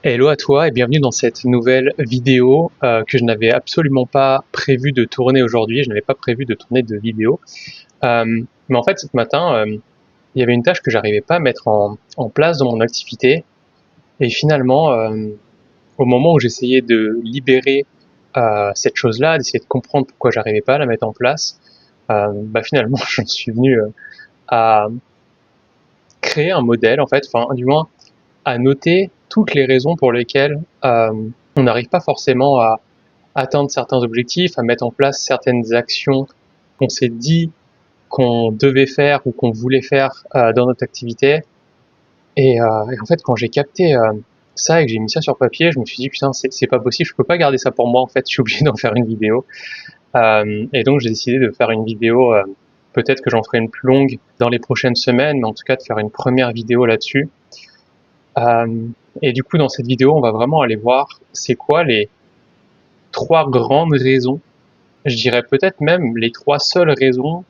Hello à toi et bienvenue dans cette nouvelle vidéo que je n'avais absolument pas prévu de tourner aujourd'hui. Je n'avais pas prévu de tourner de vidéo. Mais en fait, ce matin, il y avait une tâche que j'arrivais pas à mettre en place dans mon activité. Et finalement, au moment où j'essayais de libérer cette chose-là, d'essayer de comprendre pourquoi j'arrivais pas à la mettre en place, finalement, j'en suis venu à créer un modèle, en fait, enfin, du moins, à noter toutes les raisons pour lesquelles on n'arrive pas forcément à atteindre certains objectifs, à mettre en place certaines actions qu'on s'est dit qu'on devait faire ou qu'on voulait faire dans notre activité. Et en fait, quand j'ai capté ça et que j'ai mis ça sur papier, je me suis dit putain, c'est pas possible, je peux pas garder ça pour moi. En fait, je suis obligé d'en faire une vidéo. Et donc j'ai décidé de faire une vidéo. Peut-être que j'en ferai une plus longue dans les prochaines semaines, mais en tout cas de faire une première vidéo là-dessus. Et du coup, dans cette vidéo, on va vraiment aller voir c'est quoi les trois grandes raisons, je dirais peut-être même les trois seules raisons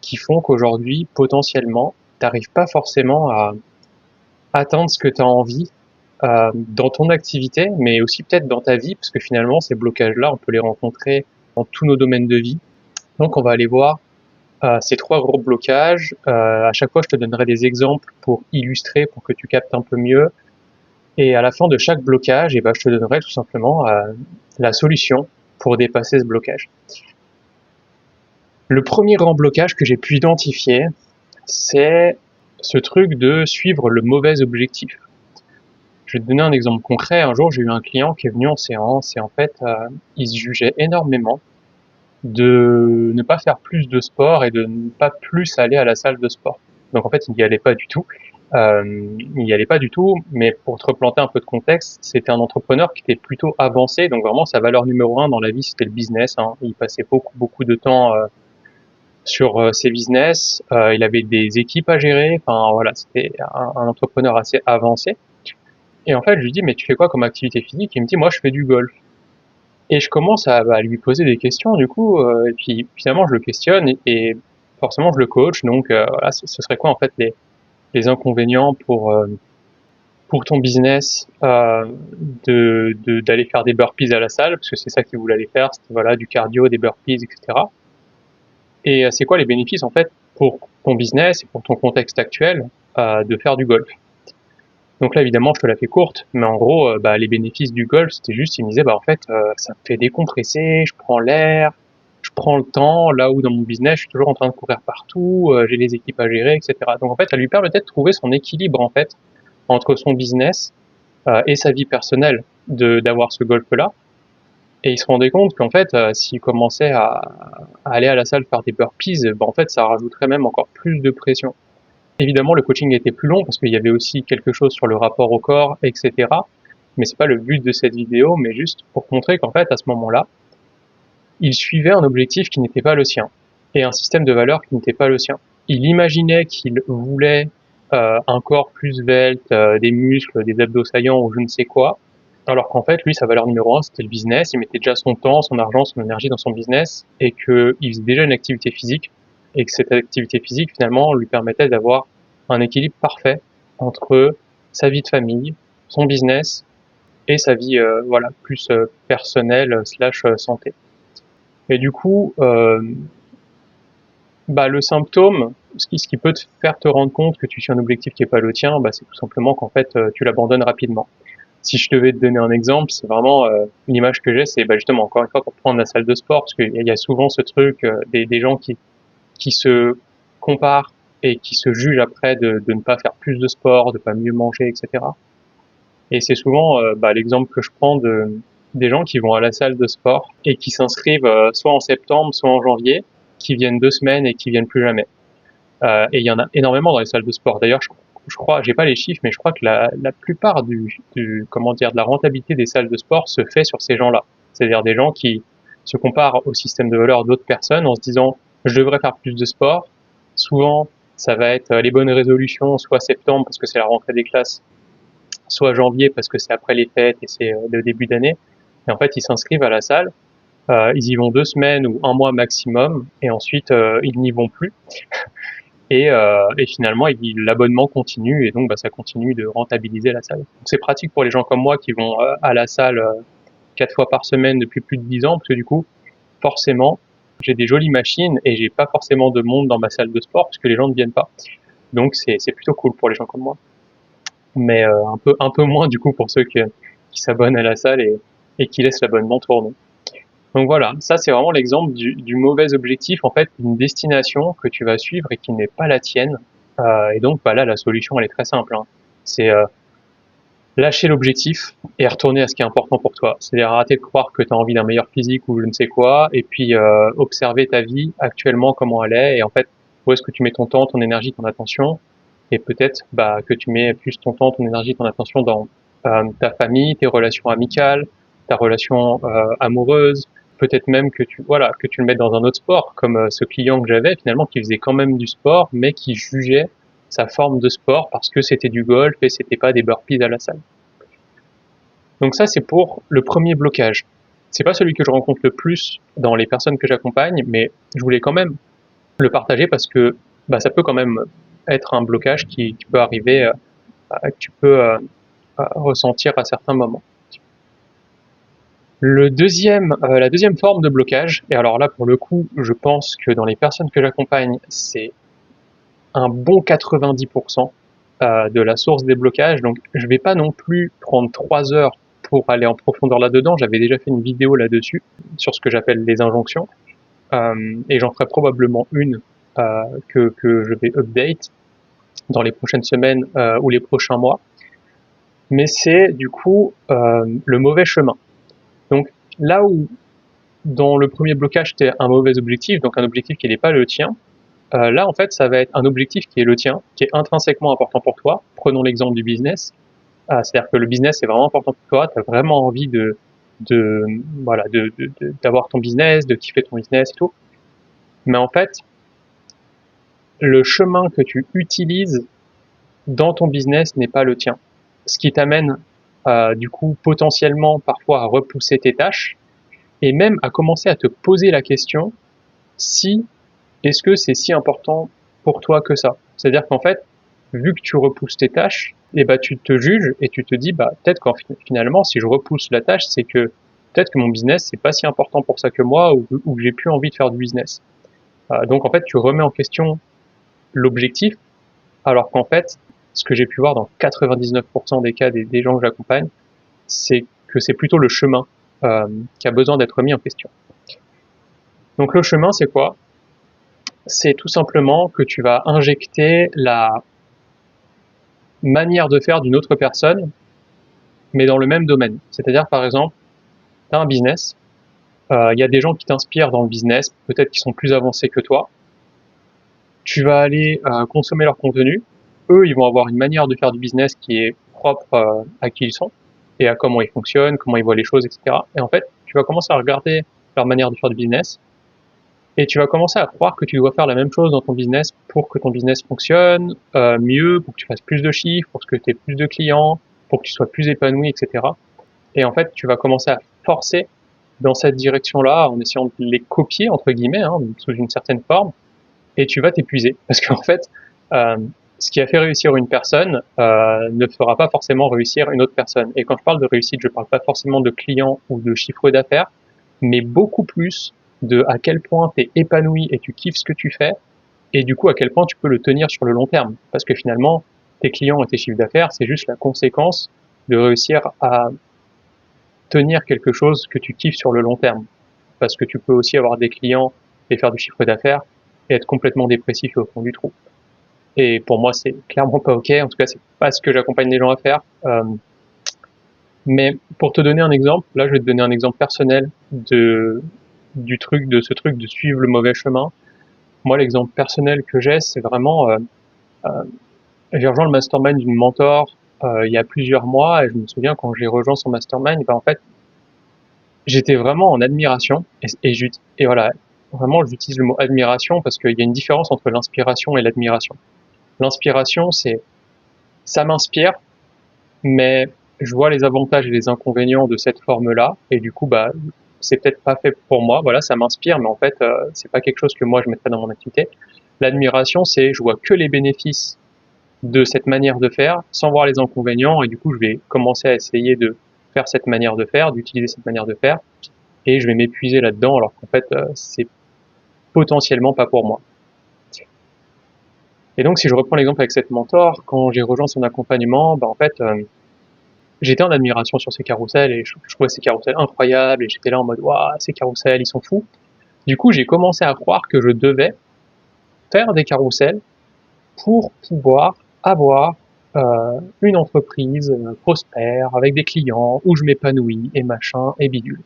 qui font qu'aujourd'hui, potentiellement, t'arrives pas forcément à atteindre ce que tu as envie dans ton activité, mais aussi peut-être dans ta vie, parce que finalement, ces blocages-là, on peut les rencontrer dans tous nos domaines de vie. Donc, on va aller voir ces trois gros blocages. À chaque fois, je te donnerai des exemples pour illustrer, pour que tu captes un peu mieux. Et à la fin de chaque blocage, je te donnerai tout simplement la solution pour dépasser ce blocage. Le premier grand blocage que j'ai pu identifier, c'est ce truc de suivre le mauvais objectif. Je vais te donner un exemple concret. Un jour, j'ai eu un client qui est venu en séance et en fait, il se jugeait énormément de ne pas faire plus de sport et de ne pas plus aller à la salle de sport. Donc en fait, il n'y allait pas du tout. Il n'y allait pas du tout, mais pour te replanter un peu de contexte, c'était un entrepreneur qui était plutôt avancé, donc vraiment sa valeur numéro un dans la vie, c'était le business. Il passait beaucoup de temps sur ses business. Il avait des équipes à gérer. Enfin voilà, c'était un entrepreneur assez avancé. Et en fait, je lui dis mais tu fais quoi comme activité physique? Il me dit moi je fais du golf. Et je commence à lui poser des questions du coup. Et puis finalement je le questionne et forcément je le coach. Donc voilà, ce serait quoi en fait les inconvénients pour ton business d'aller faire des burpees à la salle parce que c'est ça qu'il voulait aller faire. C'était voilà du cardio, des burpees, etc. Et c'est quoi les bénéfices en fait pour ton business et pour ton contexte actuel de faire du golf. Donc là évidemment je te la fais courte, mais en gros les bénéfices du golf c'était juste il me disait en fait ça me fait décompresser, je prends l'air, je prends le temps, là où dans mon business je suis toujours en train de courir partout, j'ai les équipes à gérer, etc. Donc en fait ça lui permettait de trouver son équilibre en fait entre son business et sa vie personnelle d'avoir ce golf là. Et il se rendait compte qu'en fait, s'il commençait à aller à la salle faire des burpees, en fait, ça rajouterait même encore plus de pression. Évidemment, le coaching était plus long parce qu'il y avait aussi quelque chose sur le rapport au corps, etc. Mais c'est pas le but de cette vidéo, mais juste pour montrer qu'en fait, à ce moment-là, il suivait un objectif qui n'était pas le sien et un système de valeurs qui n'était pas le sien. Il imaginait qu'il voulait un corps plus svelte, des muscles, des abdos saillants ou je ne sais quoi, alors qu'en fait, lui, sa valeur numéro un, c'était le business. Il mettait déjà son temps, son argent, son énergie dans son business et qu'il faisait déjà une activité physique et que cette activité physique, finalement, lui permettait d'avoir un équilibre parfait entre sa vie de famille, son business et sa vie, plus personnelle slash santé. Et du coup, le symptôme, ce qui peut te faire te rendre compte que tu suis un objectif qui est pas le tien, c'est tout simplement qu'en fait, tu l'abandonnes rapidement. Si je devais te donner un exemple, c'est vraiment une image que j'ai, c'est justement encore une fois pour prendre la salle de sport, parce qu'il y a souvent ce truc des gens qui se comparent et qui se jugent après de ne pas faire plus de sport, de pas mieux manger, etc. Et c'est souvent l'exemple que je prends des gens qui vont à la salle de sport et qui s'inscrivent soit en septembre, soit en janvier, qui viennent 2 semaines et qui viennent plus jamais. Et il y en a énormément dans les salles de sport. D'ailleurs, je crois, j'ai pas les chiffres, mais je crois que la plupart de la rentabilité des salles de sport se fait sur ces gens-là. C'est-à-dire des gens qui se comparent au système de valeurs d'autres personnes en se disant, je devrais faire plus de sport. Souvent, ça va être les bonnes résolutions, soit septembre parce que c'est la rentrée des classes, soit janvier parce que c'est après les fêtes et c'est le début d'année. Et en fait, ils s'inscrivent à la salle, ils y vont 2 semaines ou un mois maximum, et ensuite ils n'y vont plus. et finalement, l'abonnement continue et donc ça continue de rentabiliser la salle. Donc, c'est pratique pour les gens comme moi qui vont à la salle 4 fois par semaine depuis plus de 10 ans parce que du coup, forcément, j'ai des jolies machines et j'ai pas forcément de monde dans ma salle de sport parce que les gens ne viennent pas. Donc c'est plutôt cool pour les gens comme moi. Mais un peu moins du coup pour ceux qui s'abonnent à la salle et qui laissent l'abonnement tourner. Donc voilà, ça c'est vraiment l'exemple du mauvais objectif, en fait, d'une destination que tu vas suivre et qui n'est pas la tienne. Et donc là, la solution elle est très simple, hein. C'est lâcher l'objectif et retourner à ce qui est important pour toi. C'est-à-dire arrêter de croire que tu as envie d'un meilleur physique ou je ne sais quoi, et puis observer ta vie actuellement, comment elle est, et en fait, où est-ce que tu mets ton temps, ton énergie, ton attention, et peut-être que tu mets plus ton temps, ton énergie, ton attention dans ta famille, tes relations amicales, ta relation amoureuse, peut-être même que tu le mettes dans un autre sport, comme ce client que j'avais finalement qui faisait quand même du sport, mais qui jugeait sa forme de sport parce que c'était du golf et c'était pas des burpees à la salle. Donc ça c'est pour le premier blocage. C'est pas celui que je rencontre le plus dans les personnes que j'accompagne, mais je voulais quand même le partager parce que ça peut quand même être un blocage qui peut arriver, que tu peux ressentir à certains moments. La deuxième forme de blocage, et alors là pour le coup, je pense que dans les personnes que j'accompagne, c'est un bon 90% de la source des blocages. Donc je vais pas non plus prendre 3 heures pour aller en profondeur là-dedans. J'avais déjà fait une vidéo là-dessus sur ce que j'appelle les injonctions, et j'en ferai probablement une que je vais update dans les prochaines semaines ou les prochains mois. Mais c'est du coup le mauvais chemin. Donc là où dans le premier blocage c'était un mauvais objectif, donc un objectif qui n'est pas le tien, là en fait ça va être un objectif qui est le tien, qui est intrinsèquement important pour toi. Prenons l'exemple du business. C'est-à-dire que le business est vraiment important pour toi, tu as vraiment envie d'avoir ton business, de kiffer ton business et tout. Mais en fait, le chemin que tu utilises dans ton business n'est pas le tien. Ce qui t'amène du coup potentiellement parfois à repousser tes tâches et même à commencer à te poser la question si est-ce que c'est si important pour toi que ça. C'est-à-dire qu'en fait, vu que tu repousses tes tâches, tu te juges et tu te dis peut-être qu'en finalement si je repousse la tâche, c'est que peut-être que mon business c'est pas si important pour ça que moi ou que j'ai plus envie de faire du business. Donc en fait, tu remets en question l'objectif alors qu'en fait, ce que j'ai pu voir dans 99% des cas des gens que j'accompagne, c'est que c'est plutôt le chemin qui a besoin d'être mis en question. Donc le chemin, c'est quoi? C'est tout simplement que tu vas injecter la manière de faire d'une autre personne, mais dans le même domaine. C'est-à-dire, par exemple, tu as un business, il y a des gens qui t'inspirent dans le business, peut-être qui sont plus avancés que toi. Tu vas aller consommer leur contenu. Eux, ils vont avoir une manière de faire du business qui est propre à qui ils sont et à comment ils fonctionnent, comment ils voient les choses, etc. Et en fait, tu vas commencer à regarder leur manière de faire du business et tu vas commencer à croire que tu dois faire la même chose dans ton business pour que ton business fonctionne mieux, pour que tu fasses plus de chiffres, pour que tu aies plus de clients, pour que tu sois plus épanoui, etc. Et en fait, tu vas commencer à forcer dans cette direction-là en essayant de les copier, entre guillemets, sous une certaine forme, et tu vas t'épuiser. Parce qu'en fait, ce qui a fait réussir une personne ne fera pas forcément réussir une autre personne. Et quand je parle de réussite, je parle pas forcément de clients ou de chiffre d'affaires, mais beaucoup plus de à quel point tu es épanoui et tu kiffes ce que tu fais, et du coup à quel point tu peux le tenir sur le long terme. Parce que finalement, tes clients et tes chiffres d'affaires, c'est juste la conséquence de réussir à tenir quelque chose que tu kiffes sur le long terme. Parce que tu peux aussi avoir des clients et faire du chiffre d'affaires et être complètement dépressif et au fond du trou. Et pour moi, c'est clairement pas ok. En tout cas, c'est pas ce que j'accompagne les gens à faire. Mais pour te donner un exemple, là, je vais te donner un exemple personnel de ce truc de suivre le mauvais chemin. Moi, l'exemple personnel que j'ai, c'est vraiment, j'ai rejoint le mastermind d'une mentor il y a plusieurs mois et je me souviens quand j'ai rejoint son mastermind, en fait, j'étais vraiment en admiration et voilà, vraiment, j'utilise le mot admiration parce qu'il y a une différence entre l'inspiration et l'admiration. L'inspiration, c'est ça m'inspire, mais je vois les avantages et les inconvénients de cette forme-là, et du coup, c'est peut-être pas fait pour moi. Voilà, ça m'inspire, mais en fait, c'est pas quelque chose que moi je mettrais dans mon activité. L'admiration, c'est je vois que les bénéfices de cette manière de faire sans voir les inconvénients, et du coup je vais commencer à essayer de faire cette manière de faire, d'utiliser cette manière de faire, et je vais m'épuiser là-dedans alors qu'en fait c'est potentiellement pas pour moi. Et donc si je reprends l'exemple avec cette mentor, quand j'ai rejoint son accompagnement, en fait j'étais en admiration sur ces carousels et je trouvais ces carousels incroyables et j'étais là en mode waouh, ces carousels ils sont fous. Du coup j'ai commencé à croire que je devais faire des carousels pour pouvoir avoir une entreprise prospère avec des clients où je m'épanouis et machin et bidule.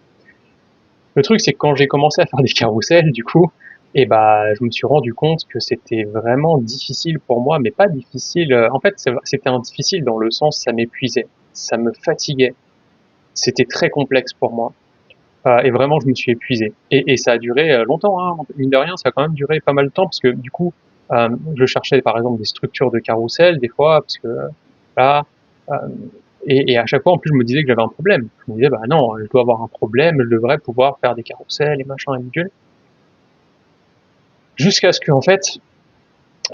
Le truc c'est que quand j'ai commencé à faire des carousels du coup, et je me suis rendu compte que c'était vraiment difficile pour moi, mais pas difficile. En fait, c'était un difficile dans le sens ça m'épuisait, ça me fatiguait, c'était très complexe pour moi. Et vraiment, je me suis épuisé. Et ça a duré longtemps, hein. Mine de rien, ça a quand même duré pas mal de temps parce que du coup, je cherchais par exemple des structures de carrousel des fois parce que là, euh, et à chaque fois en plus je me disais que j'avais un problème. Je me disais bah non, je dois avoir un problème, je devrais pouvoir faire des carrousels et machin et bidule. Jusqu'à ce que en fait,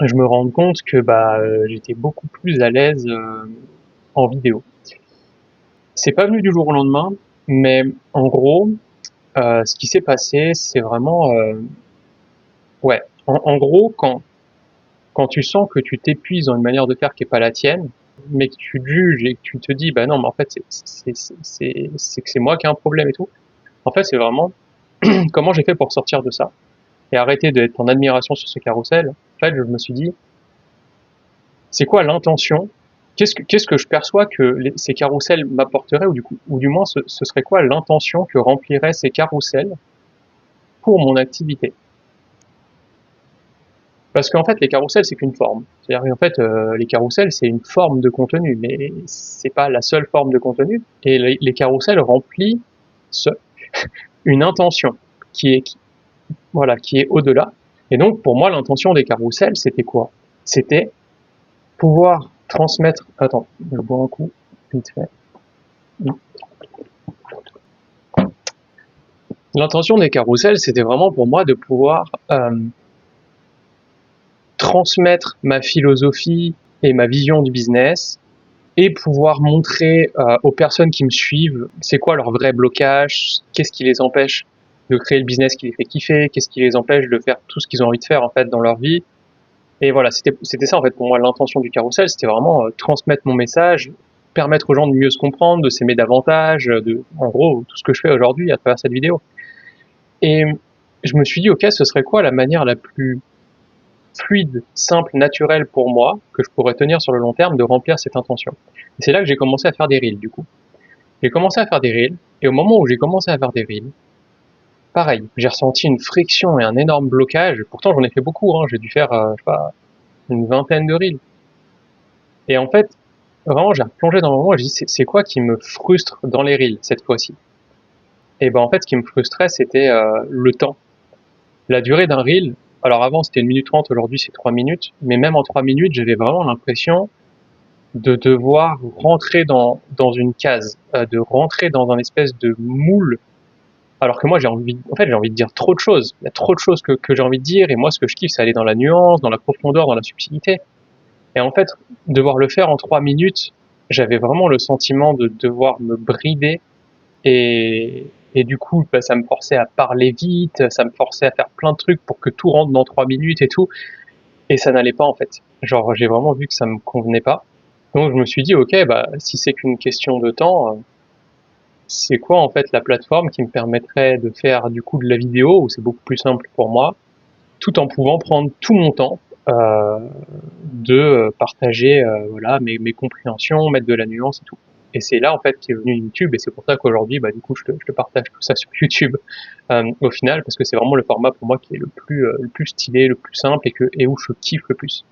je me rende compte que j'étais beaucoup plus à l'aise en vidéo. C'est pas venu du jour au lendemain, mais en gros, ce qui s'est passé, c'est vraiment ouais. En gros, quand tu sens que tu t'épuises dans une manière de faire qui est pas la tienne, mais que tu juges et que tu te dis, bah non, mais en fait, c'est que c'est moi qui ai un problème et tout. En fait, c'est vraiment comment j'ai fait pour sortir de ça et arrêter d'être en admiration sur ce carrousel. En fait, je me suis dit, c'est quoi l'intention? Qu'est-ce que je perçois que ces carousels m'apporteraient ou du moins, ce serait quoi l'intention que rempliraient ces carousels pour mon activité? Parce qu'en fait, les carousels, c'est qu'une forme. C'est-à-dire qu'en fait, les carousels, c'est une forme de contenu, mais c'est pas la seule forme de contenu. Et les carousels remplissent une intention qui est, voilà, qui est au-delà. Et donc, pour moi, l'intention des carousels, c'était quoi? C'était pouvoir transmettre. Attends, je bois un coup, vite fait. L'intention des carousels, c'était vraiment pour moi de pouvoir transmettre ma philosophie et ma vision du business et pouvoir montrer aux personnes qui me suivent c'est quoi leur vrai blocage, qu'est-ce qui les empêche de créer le business qui les fait kiffer, qu'est-ce qui les empêche de faire tout ce qu'ils ont envie de faire en fait dans leur vie. Et voilà, c'était ça en fait pour moi l'intention du carrousel, c'était vraiment transmettre mon message, permettre aux gens de mieux se comprendre, de s'aimer davantage, de en gros tout ce que je fais aujourd'hui à travers cette vidéo. Et je me suis dit ok, ce serait quoi la manière la plus fluide, simple, naturel pour moi, que je pourrais tenir sur le long terme, de remplir cette intention. Et c'est là que j'ai commencé à faire des reels, du coup. J'ai commencé à faire des reels, et au moment où j'ai commencé à faire des reels, pareil, j'ai ressenti une friction et un énorme blocage. Pourtant, j'en ai fait beaucoup, hein. J'ai dû faire, je sais pas, une vingtaine de reels. Et en fait, vraiment, j'ai replongé dans le moment et j'ai dit, c'est quoi qui me frustre dans les reels, cette fois-ci? Et en fait, ce qui me frustrait, c'était le temps. La durée d'un reel, alors avant, c'était 1 minute 30, aujourd'hui, c'est 3 minutes. Mais même en 3 minutes, j'avais vraiment l'impression de devoir rentrer dans une case, de rentrer dans un espèce de moule. Alors que moi, j'ai envie de dire trop de choses. Il y a trop de choses que j'ai envie de dire, et moi, ce que je kiffe, c'est aller dans la nuance, dans la profondeur, dans la subtilité. Et en fait, devoir le faire en 3 minutes, j'avais vraiment le sentiment de devoir me brider, et du coup, ça me forçait à parler vite, ça me forçait à faire plein de trucs pour que tout rentre dans 3 minutes et tout, et ça n'allait pas, en fait. Genre, j'ai vraiment vu que ça me convenait pas. Donc je me suis dit, ok, si c'est qu'une question de temps, c'est quoi en fait la plateforme qui me permettrait de faire du coup de la vidéo, où c'est beaucoup plus simple pour moi, tout en pouvant prendre tout mon temps euh, de partager voilà mes compréhensions, mettre de la nuance et tout. Et c'est là en fait qu'est venu YouTube, et c'est pour ça qu'aujourd'hui du coup je te partage tout ça sur YouTube au final, parce que c'est vraiment le format pour moi qui est le plus stylé, le plus simple, et où je kiffe le plus.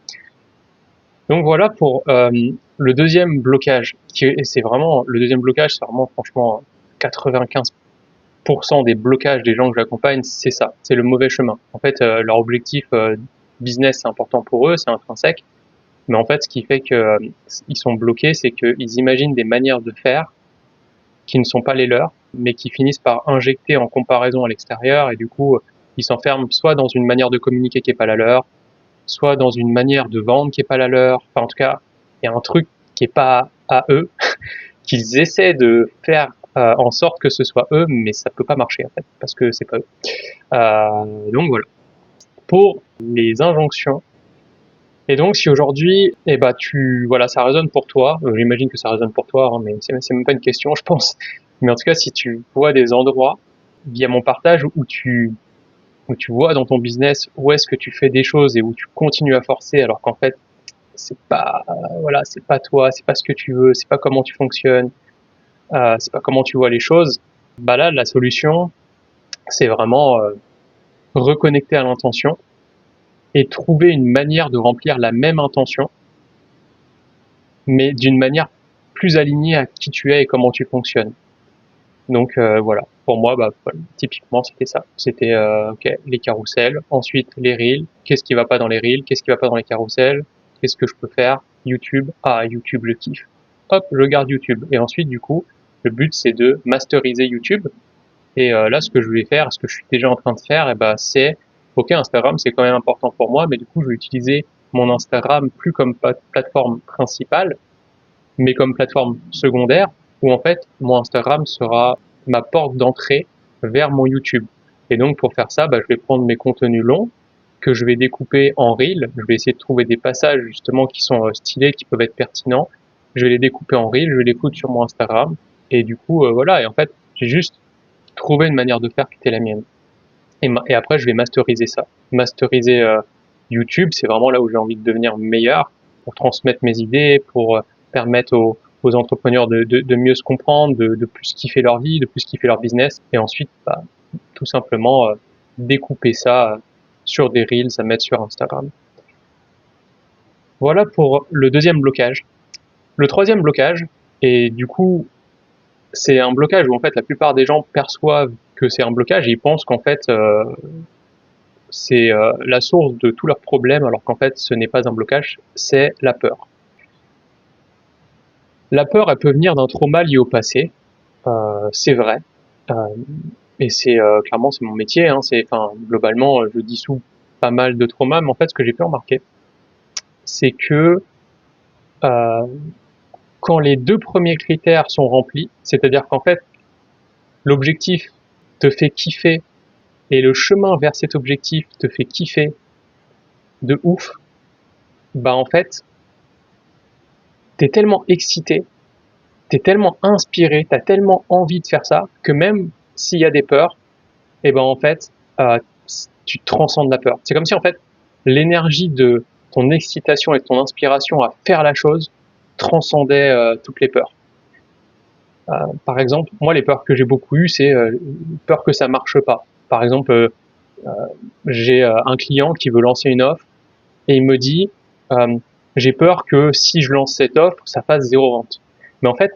Donc voilà pour le deuxième blocage. Et c'est vraiment le deuxième blocage, c'est vraiment franchement 95% des blocages des gens que j'accompagne, c'est ça, c'est le mauvais chemin. En fait, leur objectif business c'est important pour eux, c'est intrinsèque, mais en fait, ce qui fait que ils sont bloqués, c'est qu'ils imaginent des manières de faire qui ne sont pas les leurs, mais qui finissent par injecter en comparaison à l'extérieur, et du coup, ils s'enferment soit dans une manière de communiquer qui est pas la leur, soit dans une manière de vendre qui est pas la leur. Enfin, en tout cas, il y a un truc qui est pas à eux, qu'ils essaient de faire en sorte que ce soit eux, mais ça peut pas marcher en fait, parce que c'est pas eux. Donc voilà. Pour les injonctions. Et donc, si aujourd'hui, voilà, ça résonne pour toi, j'imagine que ça résonne pour toi, hein, mais c'est même pas une question, je pense. Mais en tout cas, si tu vois des endroits via mon partage où tu vois dans ton business où est-ce que tu fais des choses et où tu continues à forcer alors qu'en fait, c'est pas, voilà, c'est pas toi, c'est pas ce que tu veux, c'est pas comment tu fonctionnes, c'est pas comment tu vois les choses, bah là, la solution, c'est vraiment reconnecter à l'intention et trouver une manière de remplir la même intention, mais d'une manière plus alignée à qui tu es et comment tu fonctionnes. Donc voilà, pour moi, typiquement, c'était ça. C'était ok, les carousels, ensuite les reels. Qu'est-ce qui va pas dans les reels? Qu'est-ce qui va pas dans les carousels? Qu'est-ce que je peux faire? YouTube. Ah, YouTube, je kiffe. Hop, je garde YouTube. Et ensuite, du coup, le but, c'est de masteriser YouTube. Et là, ce que je vais faire, ce que je suis déjà en train de faire, c'est, ok, Instagram, c'est quand même important pour moi, mais du coup, je vais utiliser mon Instagram plus comme plateforme principale, mais comme plateforme secondaire, où en fait, mon Instagram sera ma porte d'entrée vers mon YouTube. Et donc, pour faire ça, je vais prendre mes contenus longs, que je vais découper en reels. Je vais essayer de trouver des passages, justement, qui sont stylés, qui peuvent être pertinents. Je vais les découper en reels, je vais les foutre sur mon Instagram. Et du coup, voilà. Et en fait, j'ai juste trouvé une manière de faire qui était la mienne. Et après, je vais masteriser ça. Masteriser YouTube, c'est vraiment là où j'ai envie de devenir meilleur pour transmettre mes idées, pour permettre aux entrepreneurs de mieux se comprendre, de plus kiffer leur vie, de plus kiffer leur business. Et ensuite, tout simplement découper ça sur des reels à mettre sur Instagram. Voilà pour le deuxième blocage. Le troisième blocage, et du coup, c'est un blocage où en fait la plupart des gens perçoivent que c'est un blocage et ils pensent qu'en fait c'est la source de tous leurs problèmes, alors qu'en fait, ce n'est pas un blocage, c'est la peur. La peur, elle peut venir d'un trauma lié au passé, c'est vrai, euh, et c'est clairement c'est mon métier. Hein, globalement, je dissous pas mal de traumas, mais en fait, ce que j'ai pu remarquer, c'est que euh, quand les deux premiers critères sont remplis, c'est-à-dire qu'en fait, l'objectif te fait kiffer et le chemin vers cet objectif te fait kiffer de ouf, en fait, t'es tellement excité, t'es tellement inspiré, t'as tellement envie de faire ça que même s'il y a des peurs, en fait, euh, tu transcendes la peur. C'est comme si en fait l'énergie de ton excitation et de ton inspiration à faire la chose transcendait toutes les peurs. Par exemple, moi les peurs que j'ai beaucoup eues, c'est peur que ça marche pas. Par exemple, j'ai un client qui veut lancer une offre et il me dit j'ai peur que si je lance cette offre, ça fasse 0 vente. Mais en fait,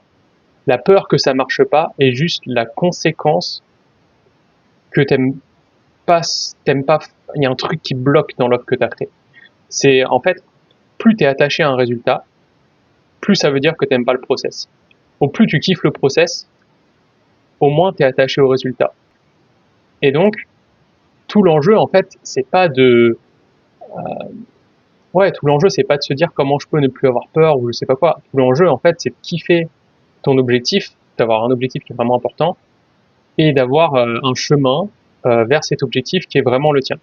la peur que ça marche pas est juste la conséquence que t'aimes pas, il y a un truc qui bloque dans l'offre que t'as créée. C'est, en fait, plus t'es attaché à un résultat, plus ça veut dire que t'aimes pas le process. Au plus tu kiffes le process, au moins t'es attaché au résultat. Et donc, tout l'enjeu, en fait, c'est pas de, tout l'enjeu, c'est pas de se dire comment je peux ne plus avoir peur ou je sais pas quoi. Tout l'enjeu, en fait, c'est de kiffer ton objectif, d'avoir un objectif qui est vraiment important et d'avoir un chemin vers cet objectif qui est vraiment le tien.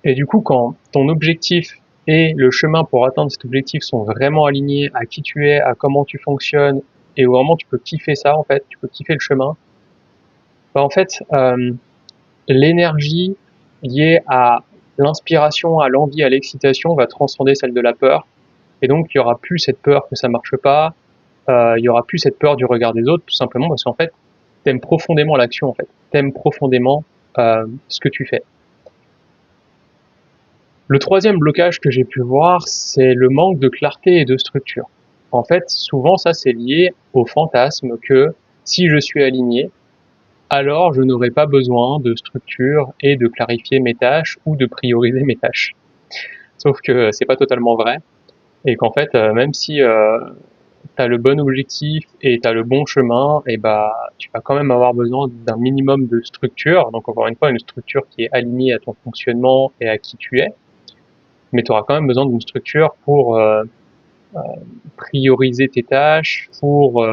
Et du coup, quand ton objectif et le chemin pour atteindre cet objectif sont vraiment alignés à qui tu es, à comment tu fonctionnes, et où vraiment tu peux kiffer ça, en fait, tu peux kiffer le chemin, en fait, l'énergie liée à l'inspiration, à l'envie, à l'excitation va transcender celle de la peur. Et donc, il y aura plus cette peur que ça marche pas, il y aura plus cette peur du regard des autres, tout simplement parce qu'en fait, t'aimes profondément l'action, en fait. T'aimes profondément ce que tu fais. Le troisième blocage que j'ai pu voir, c'est le manque de clarté et de structure. En fait, souvent, ça, c'est lié au fantasme que si je suis aligné, alors je n'aurai pas besoin de structure et de clarifier mes tâches ou de prioriser mes tâches. Sauf que c'est pas totalement vrai et qu'en fait, même si t'as le bon objectif et t'as le bon chemin, tu vas quand même avoir besoin d'un minimum de structure. Donc encore une fois, une structure qui est alignée à ton fonctionnement et à qui tu es. mais tu auras quand même besoin d'une structure pour prioriser tes tâches, pour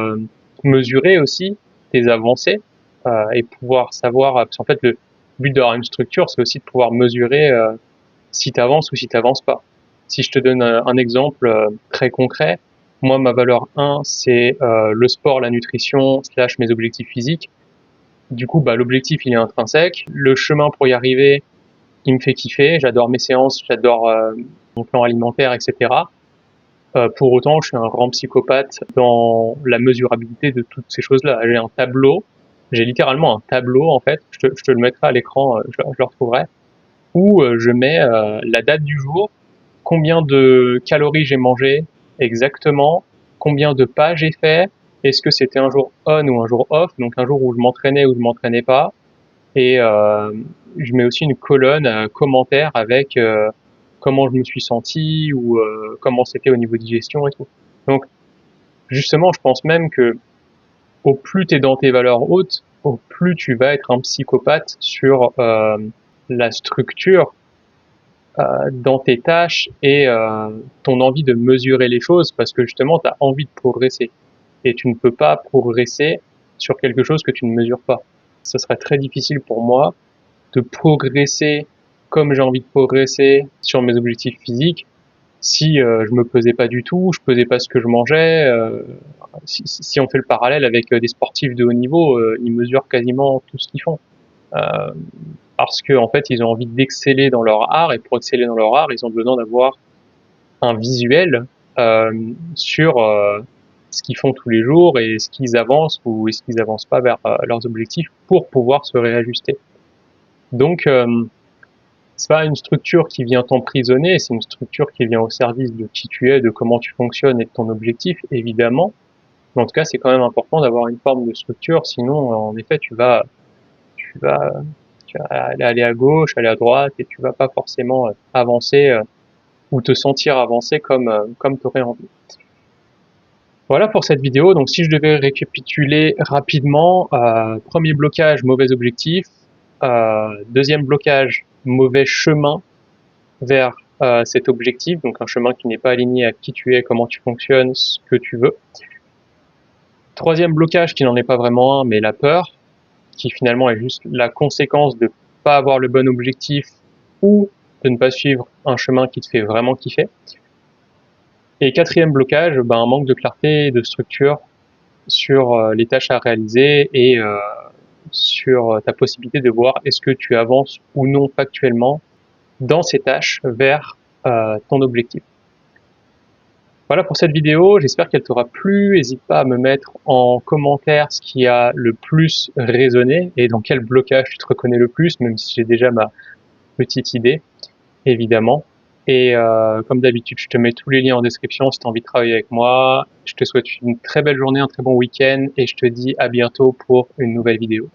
mesurer aussi tes avancées et pouvoir savoir, parce qu'en fait le but d'avoir une structure, c'est aussi de pouvoir mesurer si tu avances ou si tu avances pas. Si je te donne un exemple très concret, moi ma valeur 1 c'est le sport, la nutrition / mes objectifs physiques. Du coup, l'objectif il est intrinsèque. Le chemin pour y arriver, il me fait kiffer. J'adore mes séances, j'adore mon plan alimentaire, etc. Pour autant, je suis un grand psychopathe dans la mesurabilité de toutes ces choses-là. J'ai un tableau, j'ai littéralement un tableau en fait. Je te le mettrai à l'écran, je le retrouverai, où je mets la date du jour, combien de calories j'ai mangé exactement, combien de pas j'ai fait, est-ce que c'était un jour on ou un jour off, donc un jour où je m'entraînais ou je m'entraînais pas, et je mets aussi une colonne commentaire avec comment je me suis senti ou comment c'était au niveau digestion et tout. Donc justement, je pense même que au plus t'es dans tes valeurs hautes, au plus tu vas être un psychopathe sur la structure dans tes tâches et ton envie de mesurer les choses parce que justement tu as envie de progresser et tu ne peux pas progresser sur quelque chose que tu ne mesures pas. Ce serait très difficile pour moi de progresser comme j'ai envie de progresser sur mes objectifs physiques si je me pesais pas du tout, je pesais pas ce que je mangeais. Si on fait le parallèle avec des sportifs de haut niveau, ils mesurent quasiment tout ce qu'ils font. Euh, Parce que en fait ils ont envie d'exceller dans leur art et pour exceller dans leur art ils ont besoin d'avoir un visuel sur ce qu'ils font tous les jours et ce qu'ils avancent ou est-ce qu'ils avancent pas vers leurs objectifs pour pouvoir se réajuster. Donc c'est pas une structure qui vient t'emprisonner, c'est une structure qui vient au service de qui tu es, de comment tu fonctionnes et de ton objectif évidemment. Mais en tout cas c'est quand même important d'avoir une forme de structure, sinon en effet tu vas tu vas aller à gauche, aller à droite et tu vas pas forcément avancer ou te sentir avancer comme tu aurais envie. Voilà pour cette vidéo. Donc si je devais récapituler rapidement, premier blocage, mauvais objectif. Deuxième blocage, mauvais chemin vers cet objectif, donc un chemin qui n'est pas aligné à qui tu es, comment tu fonctionnes, ce que tu veux. Troisième blocage qui n'en est pas vraiment un, mais la peur, qui finalement est juste la conséquence de pas avoir le bon objectif ou de ne pas suivre un chemin qui te fait vraiment kiffer. Et quatrième blocage, un manque de clarté et de structure sur les tâches à réaliser et sur ta possibilité de voir est-ce que tu avances ou non factuellement dans ces tâches vers ton objectif. Voilà pour cette vidéo, j'espère qu'elle t'aura plu. N'hésite pas à me mettre en commentaire ce qui a le plus résonné et dans quel blocage tu te reconnais le plus, même si j'ai déjà ma petite idée, évidemment. Et comme d'habitude, je te mets tous les liens en description si tu as envie de travailler avec moi. Je te souhaite une très belle journée, un très bon week-end et je te dis à bientôt pour une nouvelle vidéo.